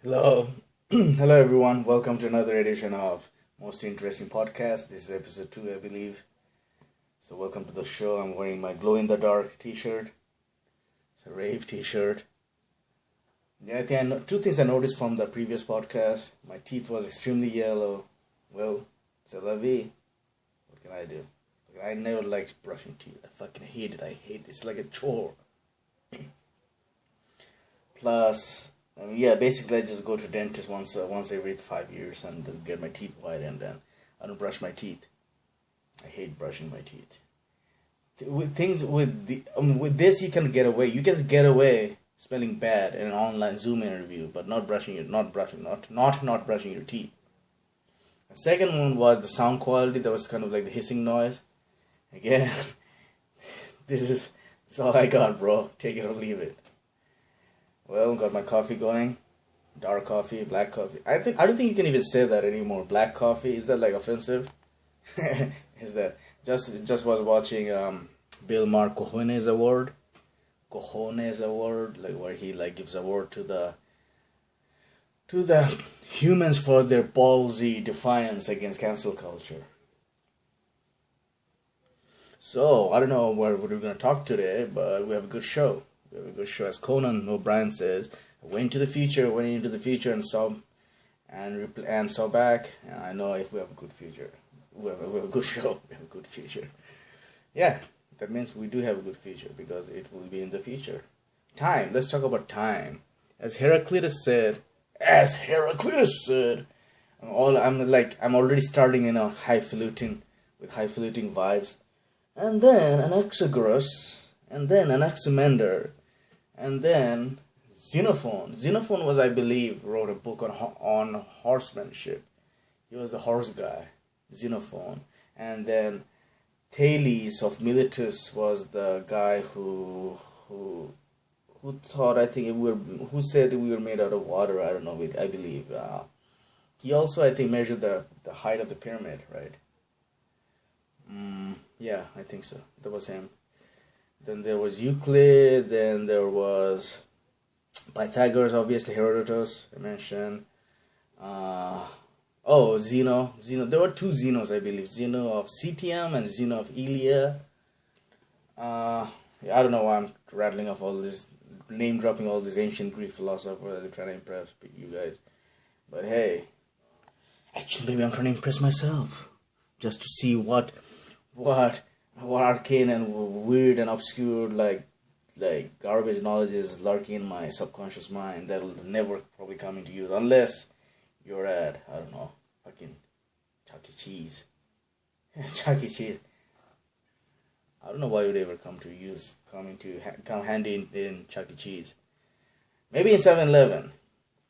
Hello, hello everyone. Welcome to another edition of Most Interesting Podcast. This is episode 2, I believe. So welcome to the show. I'm wearing my glow in the dark T-shirt. It's a rave T-shirt. Yeah, I think two things I noticed from the previous podcast. My teeth was extremely yellow. Well, c'est la vie. What can I do? I never liked brushing teeth. I fucking hate it. I hate it. It's like a chore. Plus, I mean, yeah, basically I just go to dentist once every 5 years and just get my teeth white, and then I don't brush my teeth. I hate brushing my teeth. With things with this you can get away. You can get away smelling bad in an online Zoom interview, but not brushing your teeth. The second one was the sound quality. That was kind of like the hissing noise. Again, this is all I got, bro. Take it or leave it. Well, got my coffee going. Dark coffee, black coffee. I don't think you can even say that anymore. Black coffee, is that like offensive? Is that just was watching Bill Maher Cojones Award. Cojones Award, like where he like gives award to the humans for their ballsy defiance against cancel culture. So I don't know what we're gonna talk today, but we have a good show. We have a good show. As Conan O'Brien says, I went into the future and saw back. And I know if we have a good future, we have a good show. We have a good future. Yeah, that means we do have a good future because it will be in the future. Time. Let's talk about time. As Heraclitus said, I'm already starting in a highfalutin vibes, and then Anaxagoras, and then Anaximander, and then Xenophon. Xenophon was, I believe, wrote a book on horsemanship. He was the horse guy, Xenophon. And then Thales of Miletus was the guy who thought, I think, who said we were made out of water. I don't know, I believe. He also, I think, measured the height of the pyramid, right? Yeah, I think so. That was him. Then there was Euclid. Then there was Pythagoras, obviously Herodotus, I mentioned. Zeno. There were two Zenos, I believe. Zeno of Citium and Zeno of Elea. I don't know why I'm rattling off all this, name dropping all these ancient Greek philosophers. I'm trying to impress you guys. But hey, actually, maybe I'm trying to impress myself, just to see what arcane and weird and obscure like garbage knowledge is lurking in my subconscious mind that will never probably come into use unless you're at, I don't know, fucking Chuck E. Cheese. Chuck E. Cheese. I don't know why it would ever come come handy in Chuck E. Cheese. Maybe in 7-Eleven.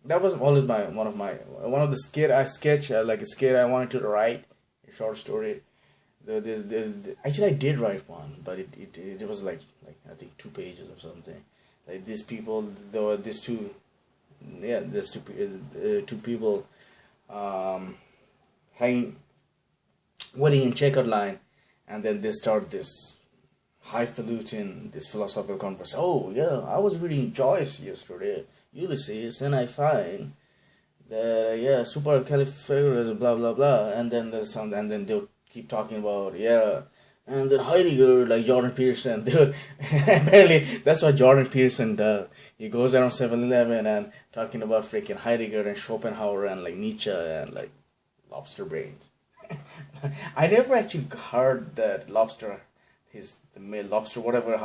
That was always one of the sketch I wanted to write, a short story. Actually, I did write one, but it was like I think 2 pages or something. Like these people, there were these two, yeah, there's two people, hanging, waiting in checkout line, and then they start this highfalutin, this philosophical conversation. Oh yeah, I was reading Joyce yesterday, Ulysses, and I find that yeah, supercalifragilistic, blah blah blah, and then and then they'll keep talking about, yeah, and then Heidegger, like Jordan Peterson, dude. Apparently that's what Jordan Peterson does. He goes around 7-Eleven and talking about freaking Heidegger and Schopenhauer and like Nietzsche and like lobster brains. I never actually heard that the male lobster, whatever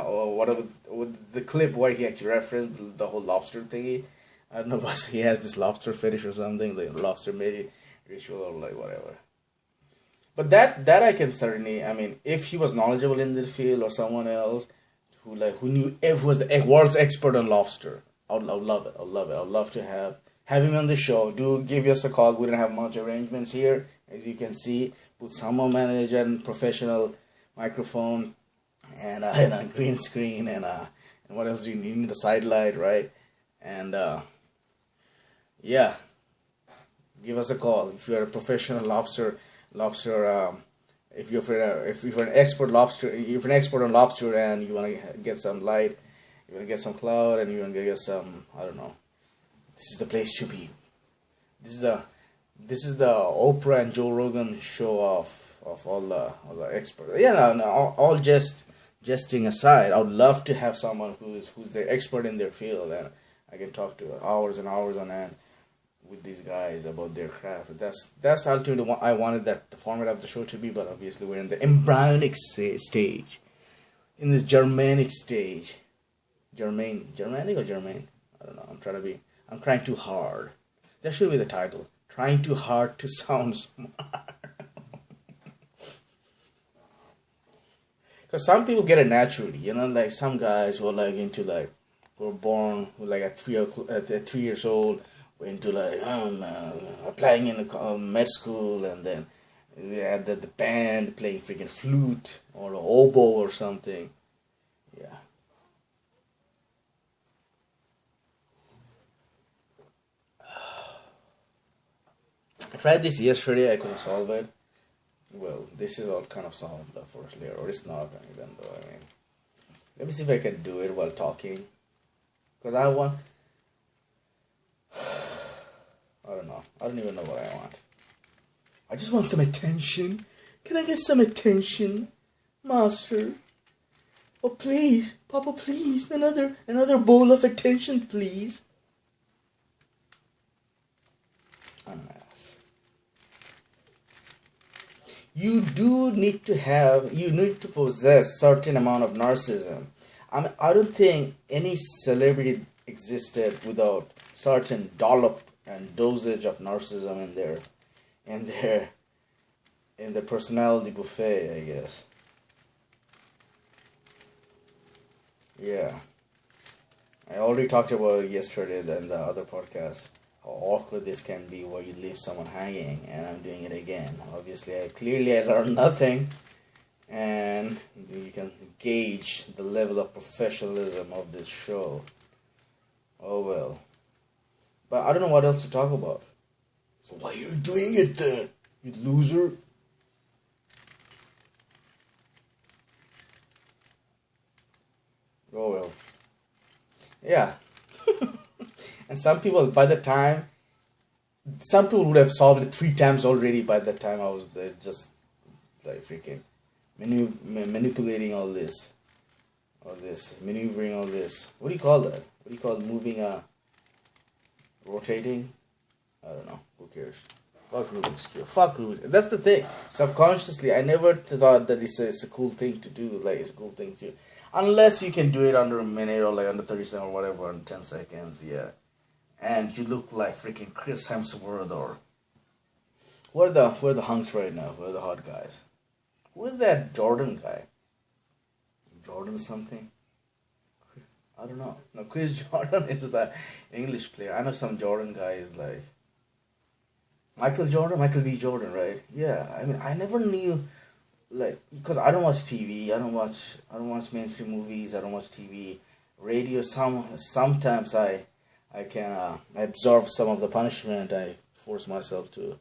the clip where he actually referenced the whole lobster thingy. I don't know, but he has this lobster fetish or something, like lobster ritual or like whatever. But that I can certainly, I mean, if he was knowledgeable in the field or someone else who was the world's expert on lobster, I would love it. I would love to have him on the show. Do give us a call. We don't have much arrangements here, as you can see. Put someone manager and professional microphone and a green screen and what else do you need? You need a side light, right? And yeah, give us a call if you're a professional lobster. If you're an expert on lobster and you want to get some light, you want to get some cloud, and you want to get some, I don't know, this is the place to be. This is the Oprah and Joe Rogan show of all the experts. Yeah, no, all jesting aside, I would love to have someone who's the expert in their field, and I can talk to hours and hours on end with these guys about their craft. That's ultimately what I wanted that the format of the show to be, but obviously we're in the embryonic stage, in this Germanic stage. Germanic or Germain? I don't know. I'm trying too hard. That should be the title. Trying too hard to sound smart. Because some people get it naturally, like some guys who are like into like, who were born like at 3 years old, were into like, applying in med school, and then they had the band playing freaking flute or oboe or something. Yeah. I tried this yesterday, I couldn't solve it. Well, this is all kind of solved the first layer, or it's not even though, let me see if I can do it while talking. Because I don't know. I don't even know what I want. I just want some attention. Can I get some attention, Master? Oh, please, Papa, please. Another bowl of attention, please. You need to possess certain amount of narcissism. I don't think any celebrity existed without certain dollop and dosage of narcissism in their personality buffet, I guess. Yeah. I already talked about it yesterday in the other podcast. How awkward this can be where you leave someone hanging, and I'm doing it again. Obviously, I learned nothing, and you can gauge the level of professionalism of this show. Oh well. But I don't know what else to talk about. So why are you doing it then, you loser? Oh well. Yeah. And some people, some people would have solved it 3 times already by the time I was there, just like freaking manipulating all this, maneuvering all this. What do you call that? What do you call moving, rotating? I don't know. Who cares? Fuck Rubik's Cube. Fuck Rubik's. That's the thing. Subconsciously, I never thought that it's a cool thing to do. Like, it's a cool thing to, unless you can do it under a minute or like under 30 seconds or whatever, in 10 seconds. Yeah. And you look like freaking Chris Hemsworth, or who are the hunks right now? Who are the hot guys? Who is that Jordan guy? Jordan something? I don't know. No, Chris Jordan is the English player. I know some Jordan guy is like Michael B. Jordan, right? Yeah. I mean, I never knew, like, because I don't watch TV. I don't watch mainstream movies. I don't watch TV, radio. Sometimes I absorb some of the punishment. I force myself to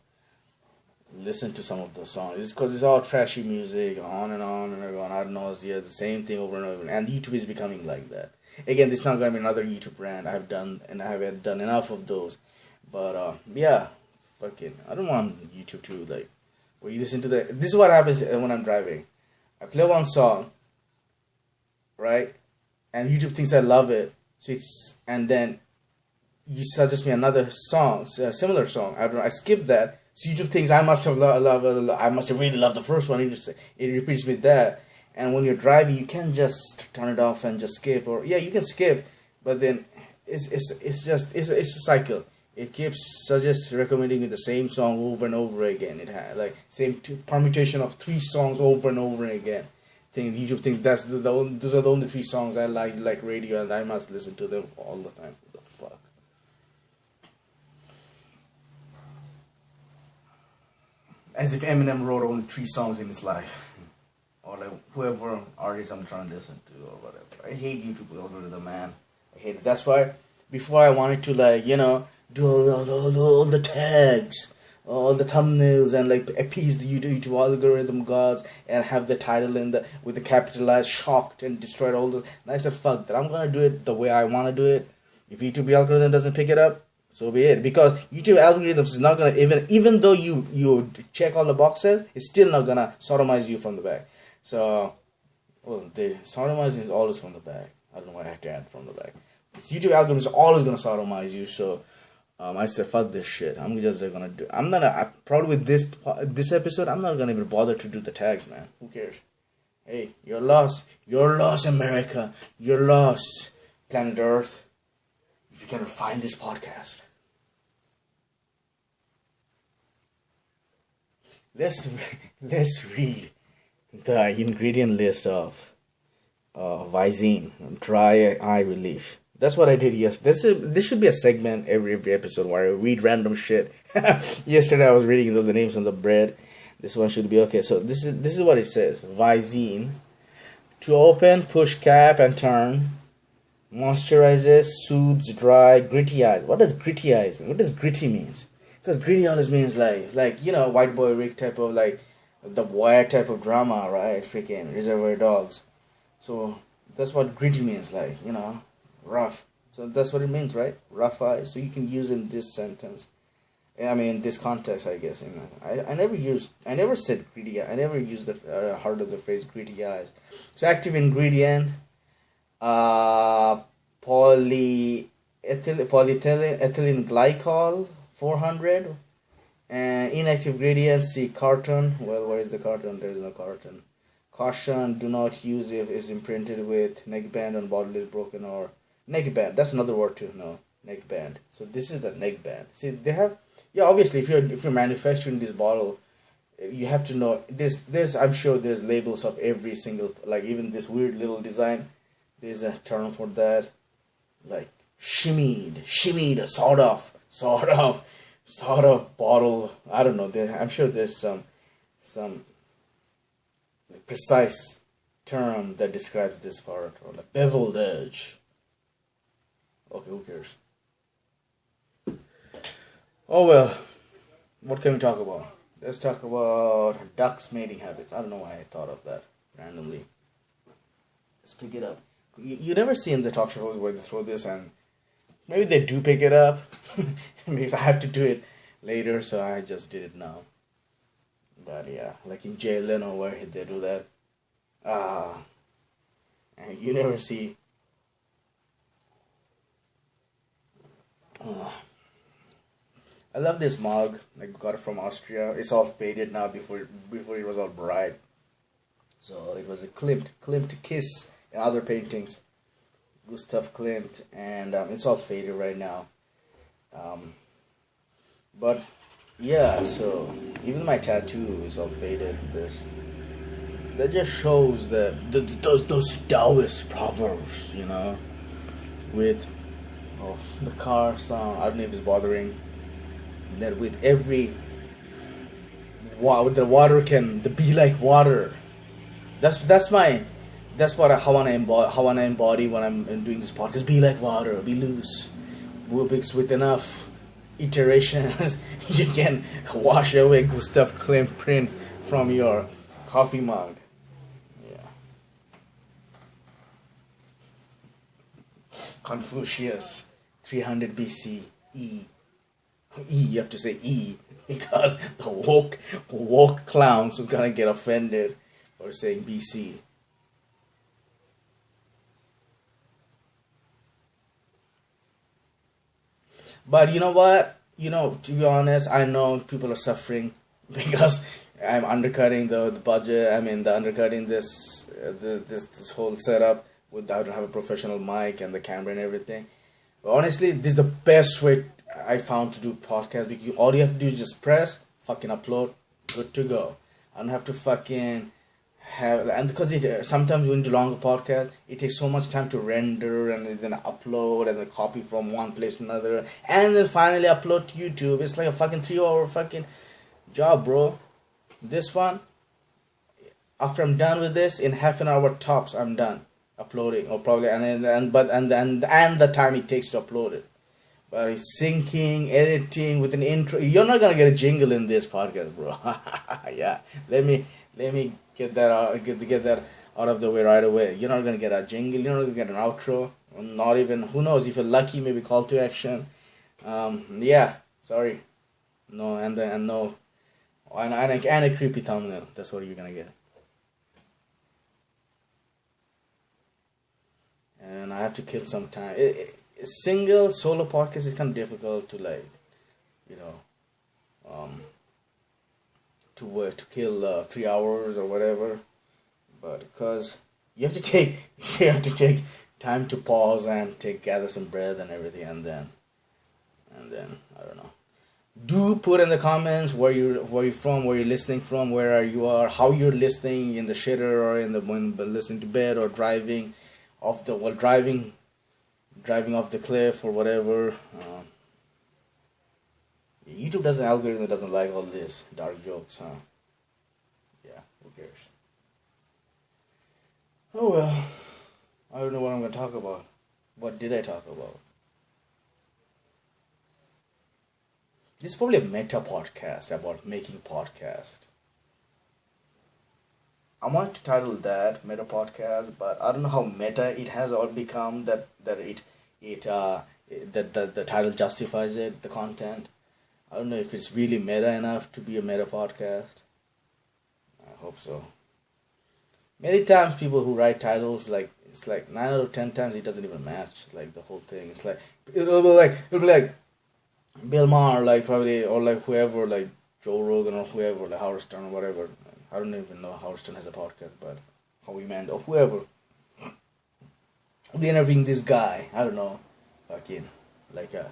listen to some of the songs. It's because it's all trashy music, on and on and on. I don't know, it's the same thing over and over. And YouTube is becoming like that. Again, this is not going to be another YouTube brand. I have done enough of those. But yeah, fucking, I don't want YouTube to, like, where you listen to this is what happens when I'm driving. I play one song, right? And YouTube thinks I love it. And then you suggest me another song, a similar song. I skip that. So YouTube thinks I must have I must have really loved the first one. It repeats with that. And when you're driving, you can't just turn it off and just skip. Or yeah, you can skip, but then it's a cycle. It keeps recommending me the same song over and over again. It has like same permutation of 3 songs over and over again. YouTube thinks those are the only 3 songs I like radio, and I must listen to them all the time. What the fuck? As if Eminem wrote only 3 songs in his life. Or like whoever artist I'm trying to listen to or whatever. I hate YouTube algorithm, man. I hate it. That's why before I wanted to, like, do all the tags, all the thumbnails, and like appease the YouTube algorithm gods and have the title with the capitalized shocked and destroyed all the. And I said, fuck that. I'm gonna do it the way I want to do it. If YouTube algorithm doesn't pick it up, so be it. Because YouTube algorithms is not gonna, even though you check all the boxes, it's still not gonna sodomize you from the back. So, well, the sodomizing is always from the back. I don't know why I have to add from the back. This YouTube algorithm is always gonna sodomize you. So, I said, fuck this shit. I'm just gonna do. I'm not. Probably with this episode, I'm not gonna even bother to do the tags, man. Who cares? Hey, you're lost. You're lost, America. You're lost, planet Earth. If you can find this podcast, let's read the ingredient list of Visine dry eye relief. That's what I did yesterday. This should be a segment every episode where I read random shit. Yesterday I was reading the names on the bread. This one should be okay. So this is what it says. Visine. To open, push cap and turn. Moisturizes, soothes dry, gritty eyes. What does gritty eyes mean? What does gritty means? Because gritty always means like white boy Rick type of, like the Wire type of drama, right? Freaking Reservoir Dogs. So that's what gritty means, like, rough. So that's what it means, right? Rough eyes. So you can use in this sentence. I mean, this context, I guess. I never said gritty. I never used the heard of the phrase gritty eyes. So active ingredient, polyethylene glycol 400, and inactive ingredient, see carton. Well, where is the carton? There is no carton. Caution: do not use if it's imprinted with neckband on bottle is broken, or neckband. That's another word too. No, neckband. So this is the neckband. See, they have. Yeah, obviously, if you're manufacturing this bottle, you have to know there's I'm sure there's labels of every single, like even this weird little design. There's a term for that, like shimmied, sort of bottle. I don't know. I'm sure there's some precise term that describes this part, or like beveled edge. Okay, who cares? Oh well, what can we talk about? Let's talk about ducks' mating habits. I don't know why I thought of that randomly. Let's pick it up. You never see in the talk shows where they throw this, and maybe they do pick it up because I have to do it later, so I just did it now. But yeah, like in Jay Leno where they do that. And you never see. I love this mug. I got it from Austria. It's all faded now. Before it was all bright. So it was a Klimt Kiss and other paintings. Gustav Klimt, and it's all faded right now. But yeah, so even my tattoo is all faded. That just shows that those Taoist proverbs, with the car sound. I don't know if it's bothering. That with every the water can be like water. That's what I wanna embody when I'm doing this podcast. Be like water, be loose. With enough iterations, you can wash away Gustav Klimt prints from your coffee mug. Yeah. Confucius, 300 BC, you have to say E, because the woke clowns was gonna get offended for saying BC. But you know what? To be honest, I know people are suffering because I'm undercutting the budget. I mean, undercutting this whole setup without have a professional mic and the camera and everything. But honestly, this is the best way I found to do podcast, because all you have to do is just press, fucking upload, good to go. I don't have to fucking have, and because sometimes when you do longer podcast, it takes so much time to render and then upload and then copy from one place to another and then finally upload to YouTube. It's like a fucking 3-hour fucking job, bro. This one, after I'm done with this, in half an hour tops, I'm done uploading, or probably and the time it takes to upload it. But it's syncing, editing with an intro. You're not gonna get a jingle in this podcast, bro. Yeah, let me get that out of the way right away. You're not gonna get a jingle. You're not gonna get an outro. Not even, who knows? If you're lucky, maybe call to action. Yeah, sorry. No, and no, and a creepy thumbnail. That's what you're gonna get. And I have to kill some time. Single solo podcast is kind of difficult to like, you know, um, to kill 3 hours or whatever. But because you have to take you have to take time to pause and take gather some breath and everything, and then I don't know. Do put in the comments where you from, where you're listening from, where are you are, how you're listening in the shitter or in the when listening to bed or driving off the while driving off the cliff or whatever. YouTube doesn't algorithm doesn't like all this dark jokes, huh? Yeah, who cares? Oh well, I don't know what I'm gonna talk about. What did I talk about? This is probably a meta podcast about making podcast. I want to title that meta podcast, but I don't know how meta it has all become that it that the title justifies it, the content. I don't know if it's really meta enough to be a meta podcast. I hope so. Many times people who write titles like it's like 9 out of 10 times it doesn't even match like the whole thing. It's like it'll be like Bill Maher like probably or like whoever like Joe Rogan or whoever like Howard Stern or whatever. I don't even know Howard Stern has a podcast, but Howie Mandel or whoever. They're interviewing this guy. I don't know, fucking like a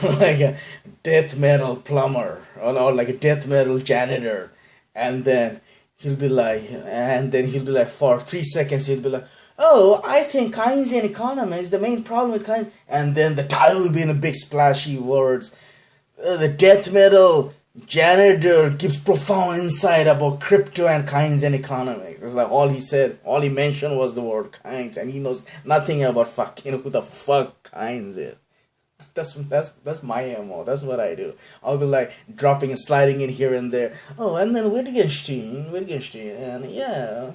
like a death metal plumber or like a death metal janitor, and then he'll be like for 3 seconds he'll be like, oh, I think Keynesian economy is the main problem with Keynes, and then the title will be in a big splashy words, the death metal janitor gives profound insight about crypto and Keynesian economy. It's like all he said, all he mentioned was the word Keynes, and he knows nothing about fucking who the fuck Keynes is. That's my MO. That's what I do. I'll be like dropping and sliding in here and there. Oh, and then Wittgenstein, and yeah.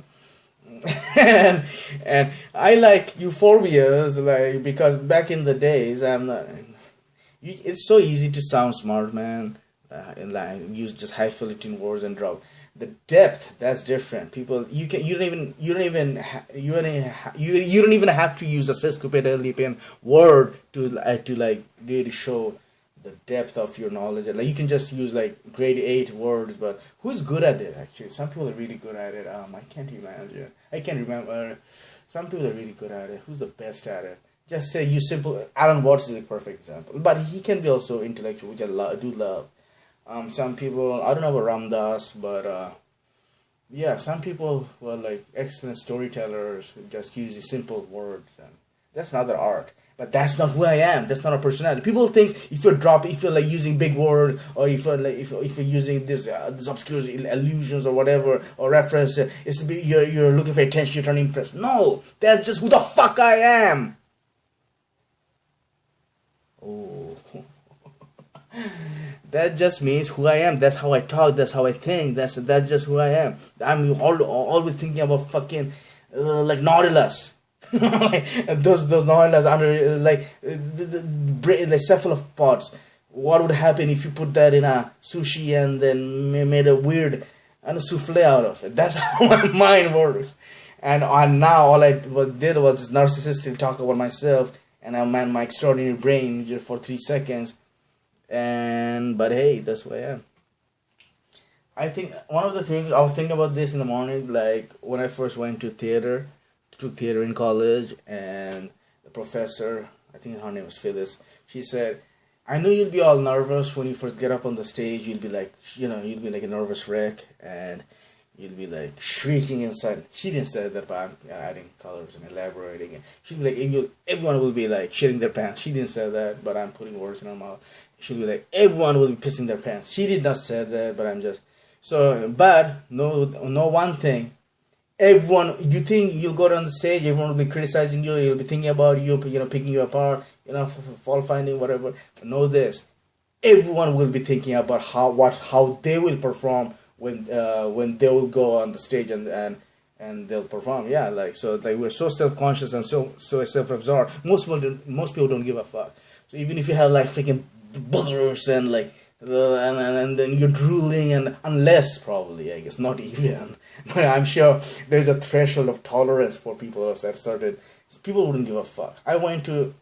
and I like euphorbias, like because back in the days I'm not. It's so easy to sound smart, man. And like use just high fidelity words and drop the depth. That's different. People, you don't even have to use a sesquipedalian word to like really show the depth of your knowledge. Like you can just use like grade 8 words, but who's good at it actually? Some people are really good at it. I can't imagine. I can't remember. Some people are really good at it. Who's the best at it? Just say you simple. Alan Watts is a perfect example, but he can be also intellectual, which I do love. Some people, I don't know about Ramdas, but yeah, some people were like excellent storytellers who just use simple words, and that's another art. But that's not who I am. That's not a personality. People think if you're like using big words, or if you're using this obscure allusions or whatever or reference, you're looking for attention. You're trying to impress. No, that's just who the fuck I am. Oh. That just means who I am. That's how I talk. That's how I think. That's just who I am. I'm always thinking about fucking like Nautilus. Like, those Nautilus under the cephalopods. What would happen if you put that in a sushi and then made a weird souffle out of it? That's how my mind works. And now all I did was just narcissistic talk about myself, and I man my extraordinary brain just for 3 seconds. But hey, that's who I am. I think one of the things I was thinking about this in the morning, like when I first went to took theater in college, and the professor, I think her name was Phyllis, she said, I know you'll be all nervous when you first get up on the stage. You'll be like, you'll be like a nervous wreck, and you'll be like shrieking inside. She didn't say that, but I'm adding colors and elaborating it. She'll be like, everyone will be like shitting their pants. She didn't say that, but I'm putting words in her mouth. She'll be like, everyone will be pissing their pants. She did not say that, but I'm just but no one thing. Everyone, you think you'll go on the stage, everyone will be criticizing you. You'll be thinking about you, picking you apart, fault finding, whatever. But know this: everyone will be thinking about how they will perform when they will go on the stage and they'll perform. We're so self conscious and so self absorbed. Most people don't give a fuck. So even if you have like freaking boogers and like and then you're drooling, and unless probably I guess not even, but I'm sure there's a threshold of tolerance for people of that certain people wouldn't give a fuck. I went to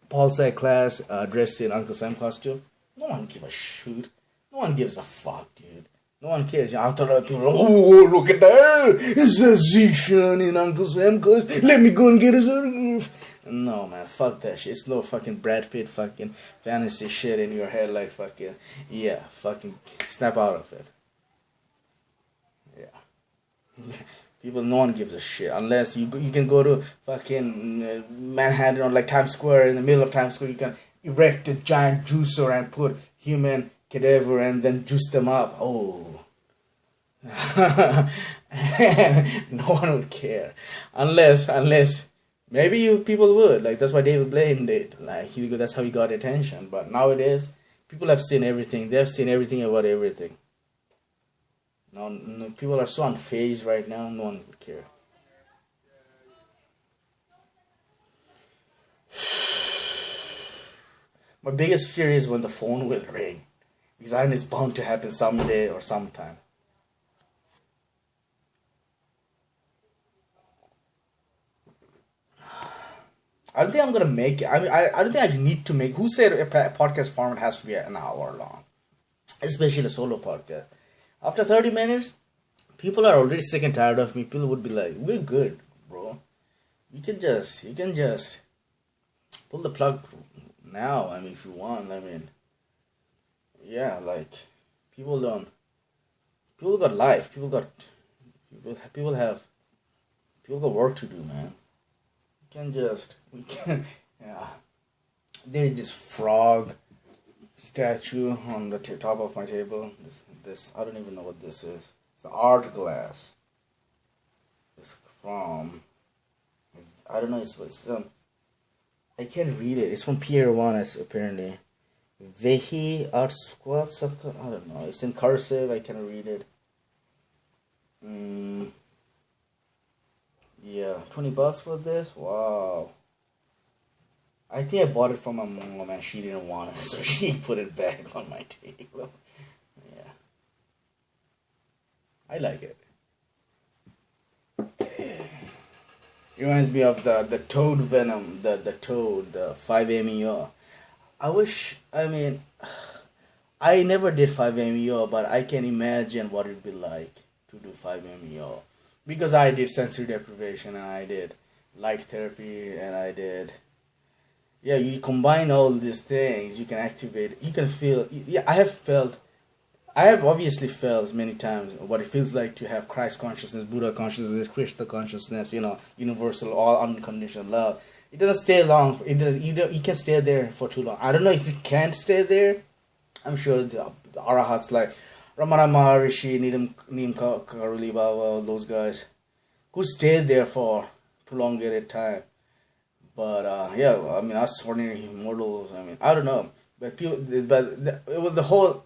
Pol Sci class dressed in Uncle Sam costume. No one give a shoot. No one gives a fuck, dude. No one cares. After that, people are like, oh, look at that. It's a Zishan in Uncle Sam cause let me go and get his autograph. No, man, fuck that shit. It's no fucking Brad Pitt fucking fantasy shit in your head like fucking, yeah, fucking snap out of it. Yeah. People, no one gives a shit unless you can go to fucking Manhattan or like Times Square. In the middle of Times Square, you can erect a giant juicer and put human cadaver and then juice them up. Oh, no one would care unless maybe you people would like. That's why David Blaine did. Like that's how he got attention. But nowadays, people have seen everything. They have seen everything about everything. No, no, people are so unfazed right now. No one would care. My biggest fear is when the phone will ring, because I know it's bound to happen someday or sometime. I don't think I'm gonna make it. I don't think I need to make. Who said a podcast format has to be an hour long, especially a solo podcast? After 30 minutes, people are already sick and tired of me. People would be like, "We're good, bro. You can just pull the plug now. I mean, if you want. I mean, yeah, like people don't. People got life. People got work to do, man. We can, yeah. There's this frog statue on the top of my table. This, I don't even know what this is. It's an art glass. It's from, I don't know, it's I can't read it. It's from Pier 1, apparently. Vehi Art Squad, I don't know. It's in cursive, I can't read it. Yeah, $20 for this? Wow. I think I bought it from my mom and she didn't want it, so she put it back on my table. Yeah. I like it. Reminds me of the Toad Venom, the Toad, the 5-MEO. I mean, I never did 5-MEO, but I can imagine what it'd be like to do 5-MEO. Because I did sensory deprivation and I did light therapy and I did, yeah, you combine all these things, you can activate, you can feel, yeah, I have obviously felt many times what it feels like to have Christ consciousness, Buddha consciousness, Krishna consciousness, universal, all unconditional love. It doesn't stay long. It does. You can stay there for too long. I don't know if you can't stay there. I'm sure the arahats like Ramana Maharishi, Neem Karoli Baba, those guys could stay there for prolonged time. But yeah, I mean, us ordinary mortals. I mean, I don't know, but the whole.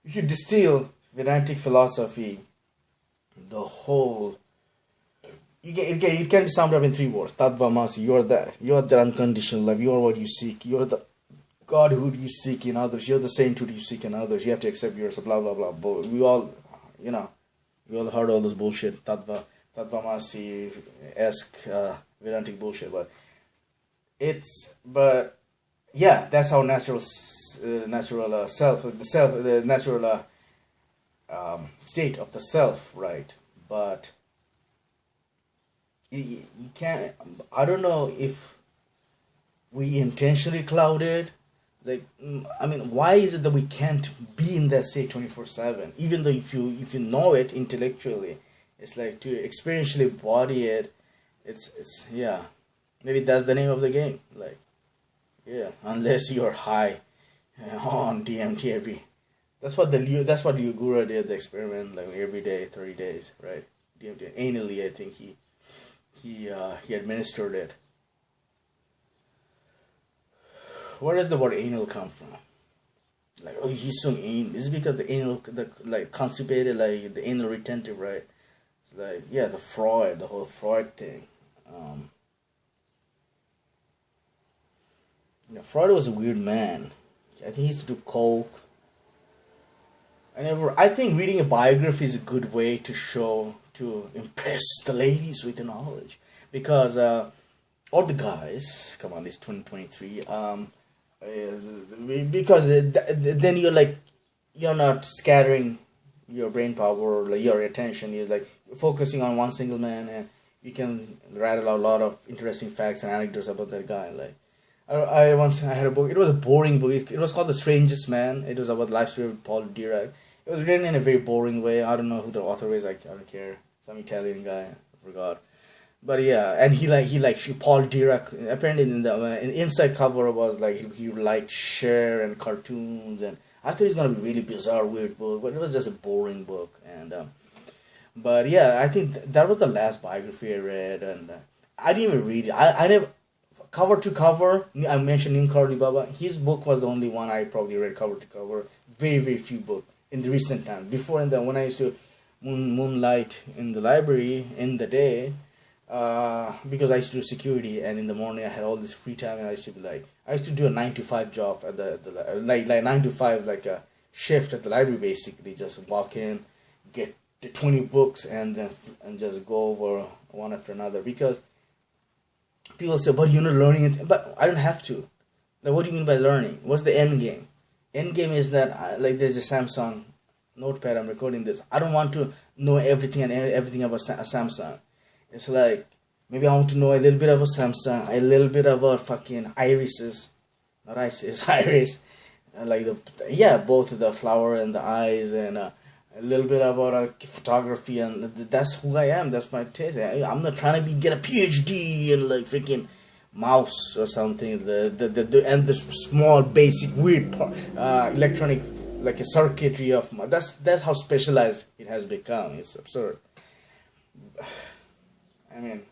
If you distill Vedantic philosophy, the whole, it can be summed up in three words. Tadvamasi, you're the unconditional love, you're what you seek, you're the Godhood you seek in others, you're the sainthood you seek in others, you have to accept yourself, blah, blah, blah. But we all heard all this bullshit, Tadvamasi-esque Vedantic bullshit, but yeah, that's our natural self, the natural state of the self, right? But you can't. I don't know if we intentionally clouded. Like, I mean, why is it that we can't be in that state 24/7? Even though if you know it intellectually, it's like to experientially body it. It's yeah. Maybe that's the name of the game. Like. Yeah, unless you're high on DMT that's what Yugura did, the experiment, like every day, 30 days, right? DMT anally, I think he administered it. Where does the word anal come from? Like, oh, he's so anal. This is because the anal, like constipated, like the anal retentive, right? It's like, yeah, the whole Freud thing. Yeah, Freud was a weird man. I think he used to do coke. I think reading a biography is a good way to show to impress the ladies with the knowledge because or the guys. Come on, it's 2023. Because then you're like you're not scattering your brain power or like, your attention. You're like focusing on one single man, and you can rattle out a lot of interesting facts and anecdotes about that guy. Like I had a book. It was a boring book. It was called The Strangest Man. It was about the life story of Paul Dirac. It was written in a very boring way. I don't know who the author is. I don't care. Some Italian guy. I forgot. But yeah, and Paul Dirac. Apparently, in the inside cover was like he liked Cher and cartoons, and I thought it's gonna be really bizarre, weird book, but it was just a boring book. And but yeah, I think that was the last biography I read, and I didn't even read it. I never cover to cover. I mentioned Nim Karli Baba. His book was the only one I probably read cover to cover. Very few books in the recent time. Before and then, when I used to moonlight in the library in the day, because I used to do security, and in the morning I had all this free time, and I used to be like, I used to do a 9 to 5 job at like 9 to 5 like a shift at the library, basically just walk in, get the 20 books, and then and just go over one after another, because people say, but you're not learning it, but I don't have to. Like, what do you mean by learning? What's the end game? End game is that like there's a Samsung notepad. I'm recording this. I don't want to know everything and everything about a Samsung. It's like, maybe I want to know a little bit about Samsung, a little bit about fucking irises, not isis, iris, and like both the flower and the eyes, and a little bit about photography, and that's who I am. That's my taste. I'm not trying to get a PhD in like freaking mouse or something. And the small basic weird electronic like a circuitry of that's how specialized it has become. It's absurd. I mean,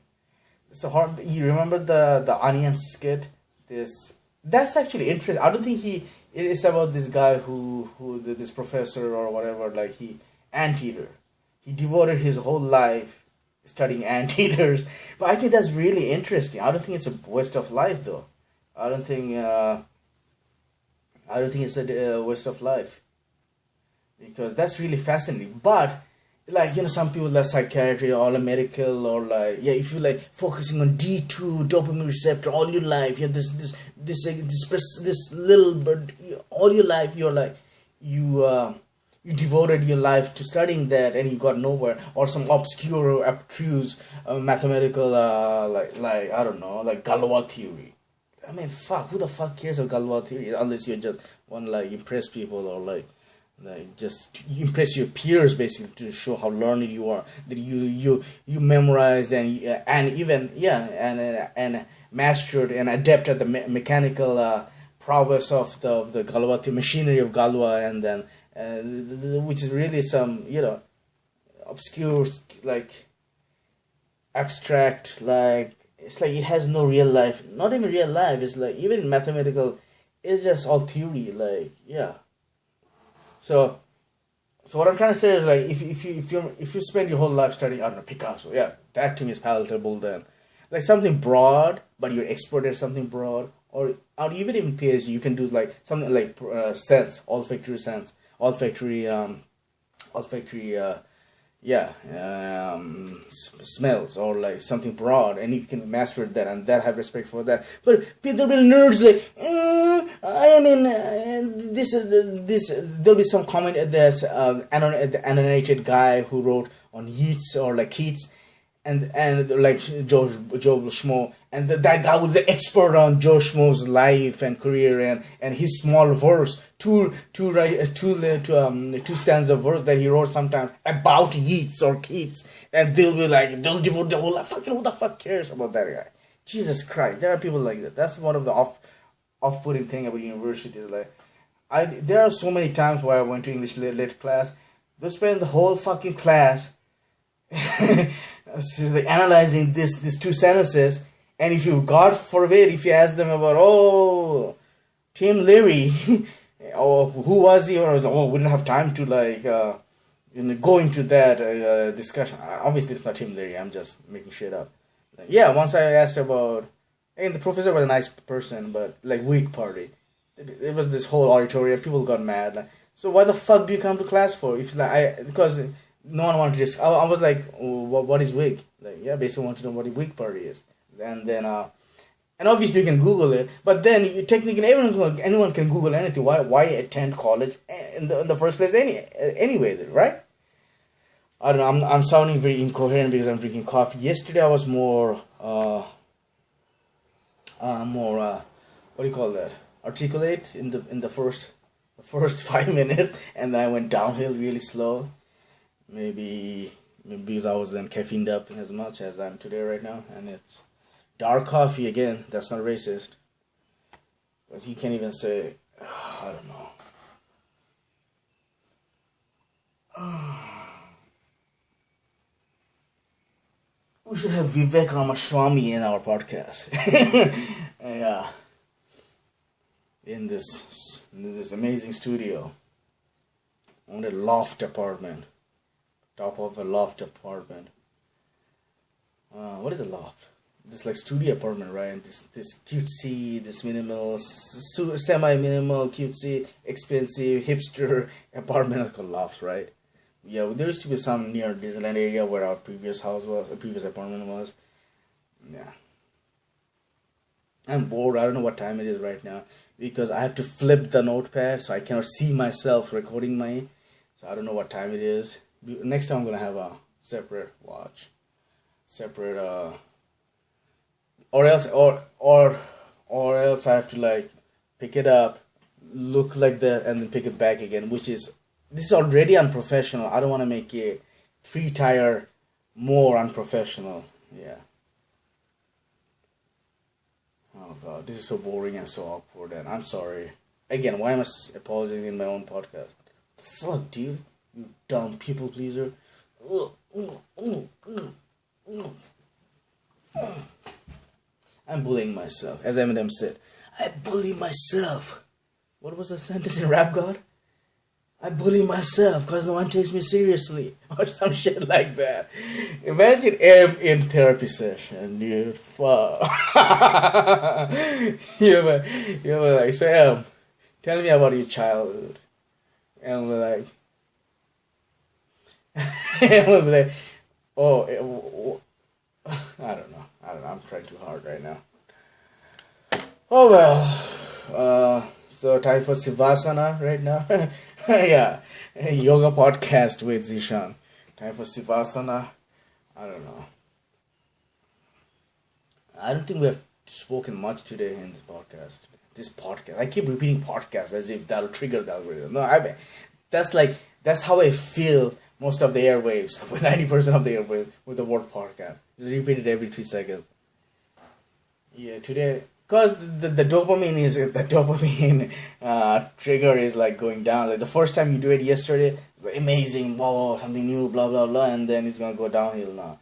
so hard. You remember the onion skit? That's actually interesting. I don't think it is about this guy who this professor or whatever, like anteater. He devoted his whole life studying anteaters. But I think that's really interesting. I don't think it's a waste of life though. I don't think it's a waste of life, because that's really fascinating. But like, some people like psychiatry or like medical, or like, if you like focusing on D2 dopamine receptor all your life, this little bird all your life, you're like you devoted your life to studying that, and you got nowhere. Or some obscure or abstruse mathematical like I don't know, like Galois theory. I mean, fuck, who the fuck cares about Galois theory, unless you just want to like impress people, or like just impress your peers, basically, to show how learned you are, that you memorized and even and mastered and adept at the mechanical prowess of the Galois, the machinery of Galois, and then which is really some obscure, like abstract, like it's like it has no real life, not even real life. It's like even mathematical, it's just all theory, like So, what I'm trying to say is, like, if you spend your whole life studying, I don't know, Picasso, that to me is palatable then. Like something broad, but you're expert at something broad, or even in PhD, you can do like something like sense, olfactory smells, or like something broad, and you can master that and that have respect for that. But people will nerds like, I mean, this there'll be some comment at this the annotated guy who wrote on Yeats or like Keats, and like Joe Schmo, and that guy was the expert on Joe Schmo's life and career, and his small verse, two stanzas of verse that he wrote sometimes about Yeats or Keats, and they'll be like, they'll devote the whole life. Fucking who the fuck cares about that guy? Jesus Christ, there are people like that. That's one of the off-putting thing about universities. Like, there are so many times where I went to English lit class, they spend the whole fucking class like analyzing these two sentences, and if you, God forbid, if you ask them about Tim Leary or who was he, or we didn't have time to like go into that discussion. Obviously it's not Tim Leary, I'm just making shit up. Once I asked about And the professor was a nice person, but like weak party. It was this whole auditorium. People got mad. Like, so why the fuck do you come to class for? If like because no one wanted to just. I was like, oh, what is weak? Like yeah, basically want to know what a weak party is. And then and obviously you can Google it. But then you technically anyone can Google anything. Why attend college in the first place anyway, right? I don't know. I'm sounding very incoherent because I'm drinking coffee. Yesterday I was more what do you call that? Articulate in the first 5 minutes, and then I went downhill really slow. Maybe because I was then caffeined up as much as I'm today right now, and it's dark coffee again. That's not racist, because you can't even say I don't know. We should have Vivek Ramaswamy in our podcast. Yeah, in this amazing studio, on a loft apartment, top of a loft apartment. What is a loft? This like studio apartment, right? And this cutesy, this minimal, semi-minimal, cutesy, expensive, hipster apartment is called lofts, right? Yeah, there used to be some near Disneyland area where our previous apartment was. Yeah. I'm bored. I don't know what time it is right now because I have to flip the notepad so I cannot see myself recording my. So I don't know what time it is. Next time I'm gonna have a separate watch, separate or else I have to like pick it up, look like that, and then pick it back again, which is this is already unprofessional. I don't want to make it 3 tier more unprofessional. Yeah. Oh god, this is so boring and so awkward, and I'm sorry. Again, why am I apologizing in my own podcast? The fuck, dude? You dumb people pleaser. I'm bullying myself, as Eminem said. I bully myself. What was the sentence in Rap God? I bully myself because no one takes me seriously. Or some shit like that. Imagine M in therapy session, dude. Fuck. you're like, so M, tell me about your childhood. And we're like, and we'll be like, I don't know. I'm trying too hard right now. Oh well. So time for Sivasana right now. Yeah. Yoga podcast with Zishan. Time for Sivasana. I don't know. I don't think we have spoken much today in this podcast. I keep repeating podcast as if that'll trigger the algorithm. No, that's how I feel most of the airwaves, with 90% of the airwaves with the word podcast. Just repeat it every 3 seconds. Yeah, today, because the dopamine trigger is like going down. Like the first time you do it yesterday, it's like amazing, wow, something new, blah blah blah, and then it's gonna go downhill now.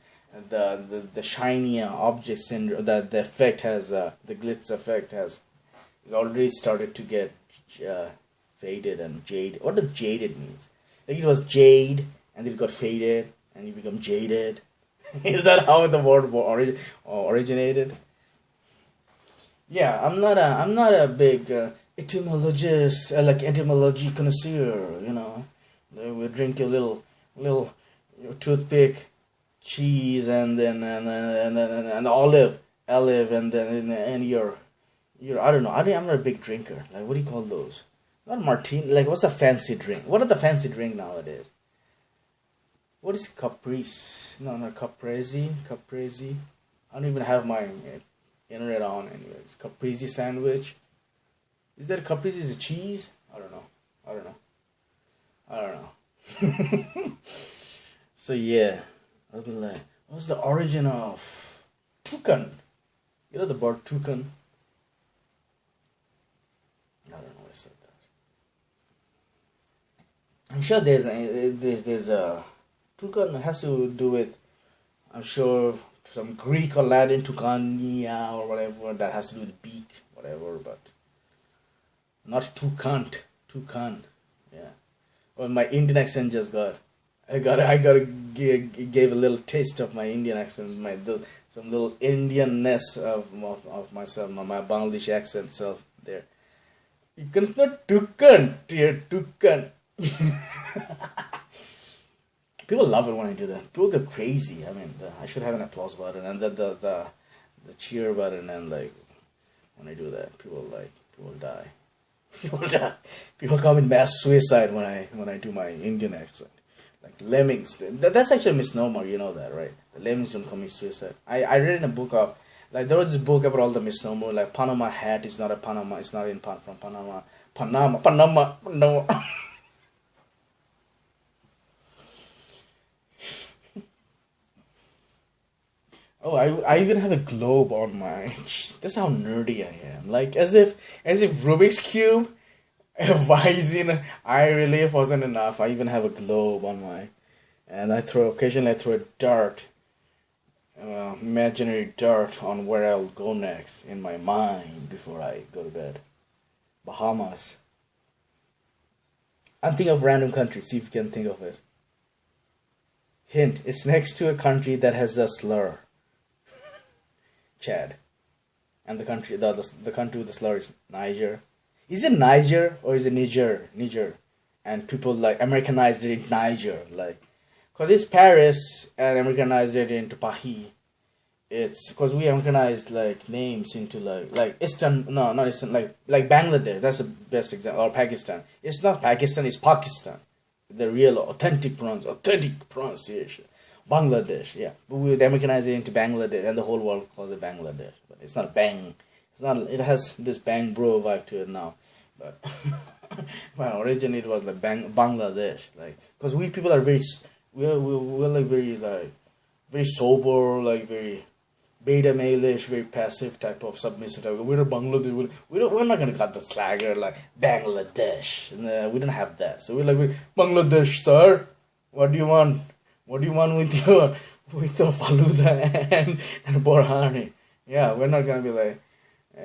The shiny object syndrome, the effect has the glitz effect has already started to get faded and jaded. What does jaded means? Like it was jade, and then it got faded, and you become jaded. Is that how the word originated? Yeah, I'm not a big etymologist, like etymology connoisseur. You know, we drink a little toothpick, cheese, and then and olive, and then and your I don't know. I'm not a big drinker. Like what do you call those? Not martini. Like what's a fancy drink? What are the fancy drink nowadays? What is caprice? No, not caprese. Caprese. I don't even have my internet on anyways. Caprese sandwich. Is that a caprese is a cheese? I don't know. So yeah. I'll be like, what's the origin of toucan? You know the bird toucan? I don't know why I said that. I'm sure there's a toucan has to do with, I'm sure, some Greek or Latin toucania or whatever that has to do with beak, whatever, but not toucan. Yeah. Well, my Indian accent just got gave a little taste of my Indian accent, some little Indianness of myself, my Bangladeshi accent self there. You can not tukan, dear tukan. People love it when I do that. People go crazy. I mean, I should have an applause button and the cheer button, and like when I do that, people die. People die. People commit mass suicide when I do my Indian accent. Like lemmings. That's actually a misnomer. You know that, right? The lemmings don't commit suicide. I read in a book of like there was this book about all the misnomer. Like Panama hat is not a Panama. It's not from Panama. Panama. Oh, I even have a globe on my. That's how nerdy I am. Like as if Rubik's cube, Visine, eye relief wasn't enough. I even have a globe on my, and occasionally I throw a dart, imaginary dart on where I'll go next in my mind before I go to bed. Bahamas. I'm thinking of random countries. See if you can think of it. Hint: it's next to a country that has a slur. Chad. And the country with the slur is Niger. Is it Niger or is it Niger? Niger. And people like Americanized it in Niger, like, cause it's Paris and Americanized it into Pahi. It's cause we Americanized like names into like Eastern. No, not Eastern. Like Bangladesh. That's the best example. Or Pakistan. It's not Pakistan. It's Pakistan. The real authentic pronunciation. Bangladesh, yeah. But we would Americanize it into Bangladesh, and the whole world calls it Bangladesh. But it's not bang. It's not. It has this bang bro vibe to it now. But well, originally it was like Bangladesh, like because we people are we're like very sober, like very beta male-ish, very passive type of submissive type. We're a Bangladesh. We're not gonna cut the slagger like Bangladesh. We don't have that. So we're Bangladesh, sir. What do you want? What do you want with your faluda and borhani? Yeah, we're not gonna be like,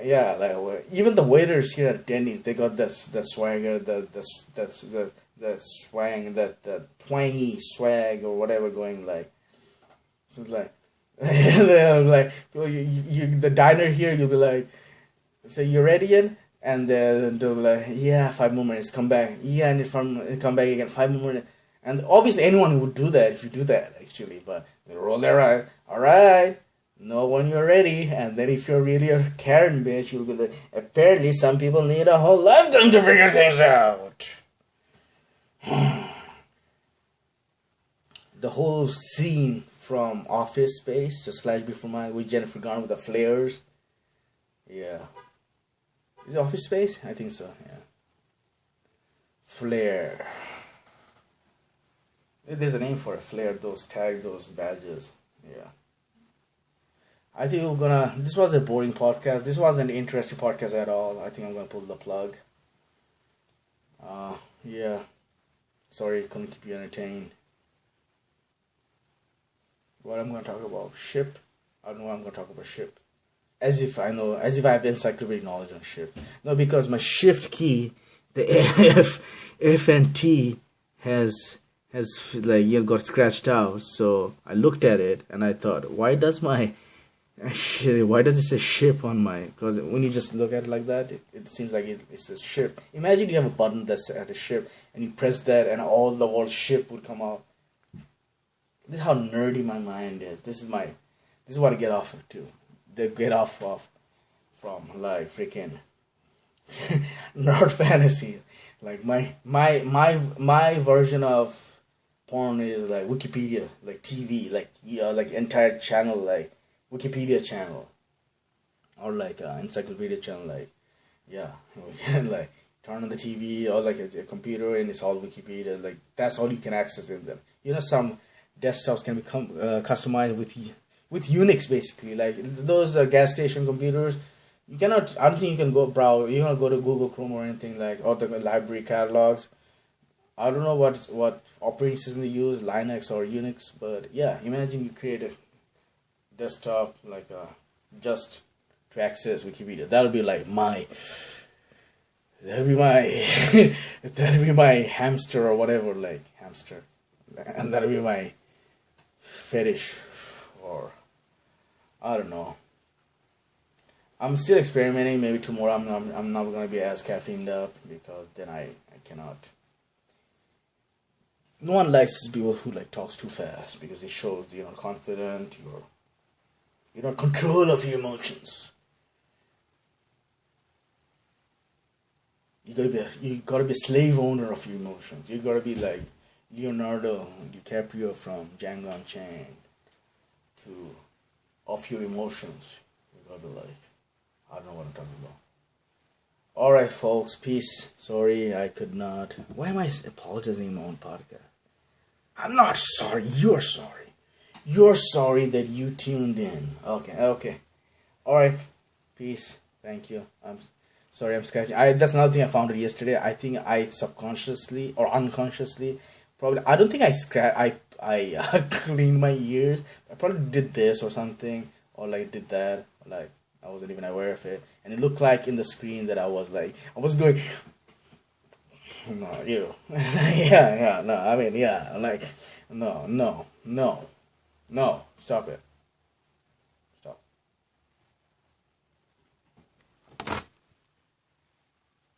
yeah, like even the waiters here at Denny's, they got the swagger, the swang, that twangy swag or whatever going like. So it's like, they're like the diner here, you'll be like, say you're ready yet? And then they'll be like, yeah, 5 more minutes, come back. Yeah, and come back again, 5 more minutes. And obviously anyone would do that if you do that, actually. But they roll their eyes. All right. Know when you're ready. And then if you're really a Karen bitch, you'll be like, apparently some people need a whole lifetime to figure things out. The whole scene from Office Space just flashed before my with Jennifer Garner with the flares. Yeah. Is it Office Space? I think so, yeah. Flare. There's a name for it, flare, those tags, those badges. Yeah. I think this was a boring podcast. This wasn't an interesting podcast at all. I think I'm gonna pull the plug. Yeah. Sorry, couldn't keep you entertained. What I'm gonna talk about? Ship? I don't know what I'm gonna talk about ship. As if I know, as if I have encyclopedic knowledge on ship. No, because my shift key, the F and T has like got scratched out. So I looked at it and I thought, why does it say ship on my? Because when you just look at it like that, it seems like it says ship. Imagine you have a button that's at a ship and you press that and all the word ship would come out. This is how nerdy my mind is. This is what I get off of too. They get off of from like freaking nerd fantasy. Like my version of porn is like Wikipedia, like TV, like entire channel, like Wikipedia channel, or like encyclopedia channel, like yeah, we can like turn on the TV or like a computer and it's all Wikipedia. Like that's all you can access in them. Some desktops can become customized with Unix basically. Like those gas station computers, you cannot. I don't think you can go browse. You cannot go to Google Chrome or anything like or the library catalogs. I don't know what operating system they use, Linux or Unix, but yeah, imagine you create a desktop like just to access Wikipedia. That'll be like that'll be my hamster or whatever, like hamster. and that'll be my fetish, or I don't know. I'm still experimenting. Maybe tomorrow I'm not gonna be as caffeined up, because then I cannot. No one likes people who like talks too fast, because it shows you're not confident. You're not control of your emotions. You gotta be a slave owner of your emotions. You gotta be like Leonardo DiCaprio from Django Unchained, to of your emotions. You gotta be like, I don't know what I'm talking about. Alright, folks, peace. Sorry, I could not. Why am I apologizing in my own podcast? I'm not sorry. You're sorry. You're sorry that you tuned in. Okay. Alright, peace. Thank you. I'm sorry, I'm scratching. That's another thing I found out yesterday. I think I subconsciously or unconsciously, probably. I don't think I cleaned my ears. I probably did this or something, or like did that. Like I wasn't even aware of it, and it looked like in the screen that I was going. No, you. Yeah, no. I mean, yeah, like, no. Stop it.